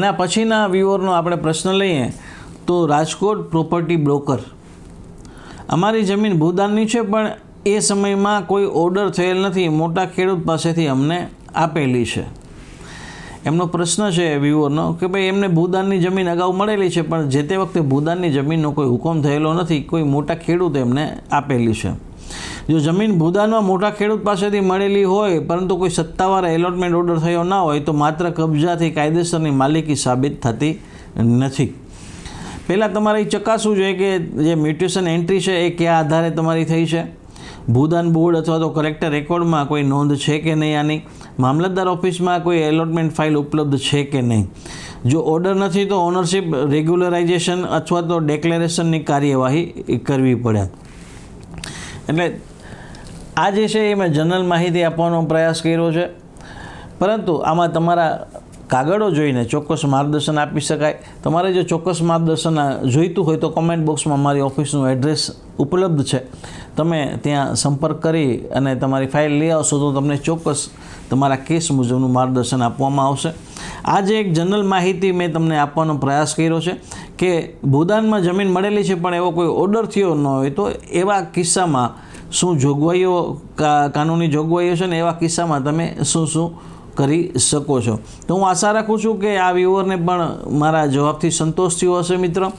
એના પછીના વ્યુઅરનો આપણે પ્રશ્ન લઈએ તો રાજકોટ પ્રોપર્ટી બ્રોકર, અમારી જમીન ભૂદાનની છે પણ એ સમયમાં કોઈ ઓર્ડર થયેલ નથી, મોટા ખેડૂત પાસેથી અમને આપેલી છે. એમનો પ્રશ્ન છે વ્યુઅરનો કે ભાઈ એમને ભૂદાનની જમીન અગાઉ મળેલી છે પણ જે તે વખતે ભૂદાનની જમીનનો કોઈ હુકમ થયેલો નથી, કોઈ મોટા ખેડૂતે એમને આપેલી છે. જો જમીન ભૂદાનમાં મોટા ખેડૂત પાસેથી મળેલી હોય પરંતુ કોઈ સત્તાવાર એલોટમેન્ટ ઓર્ડર થયો ના હોય તો માત્ર કબજાથી કાયદેસરની માલિકી સાબિત થતી નથી. પહેલાં તમારે એ ચકાસવું જોઈએ કે જે મ્યુટેશન એન્ટ્રી છે એ કયા આધારે તમારી થઈ છે, ભૂદાન બોર્ડ અથવા તો કલેક્ટર રેકોર્ડમાં કોઈ નોંધ છે કે નહીં, આની મામલતદાર ઓફિસમાં કોઈ એલોટમેન્ટ ફાઇલ ઉપલબ્ધ છે કે નહીં. જો ઓર્ડર નથી તો ઓનરશિપ રેગ્યુલરાઇઝેશન અથવા તો ડેક્લેરેશનની કાર્યવાહી કરવી પડે. એટલે આ જે છે એ મેં જનરલ માહિતી આપવાનો પ્રયાસ કર્યો છે, પરંતુ આમાં તમારા કાગળો જોઈને ચોક્કસ માર્ગદર્શન આપી શકાય. તમારે જો ચોક્કસ માર્ગદર્શન જોઈતું હોય તો કોમેન્ટ બોક્સમાં મારી ઓફિસનું એડ્રેસ ઉપલબ્ધ છે, તમે ત્યાં સંપર્ક કરી અને તમારી ફાઇલ લઈ આવશો તો તમને ચોક્કસ તમારા કેસ મુજબનું માર્ગદર્શન આપવામાં આવશે. આ જે એક જનરલ માહિતી મેં તમને આપવાનો પ્રયાસ કર્યો છે કે ભૂદાનમાં જમીન મળેલી છે પણ એવો કોઈ ઓર્ડર થયો ન હોય તો એવા કિસ્સામાં શું જોગવાઈઓ, કાનૂની જોગવાઈઓ છે ને એવા કિસ્સામાં તમે શું કરી શકો છો. તો હું આશા રાખું છું કે આ વ્યુઅરને પણ મારા જવાબથી સંતોષ થયો હશે મિત્રો.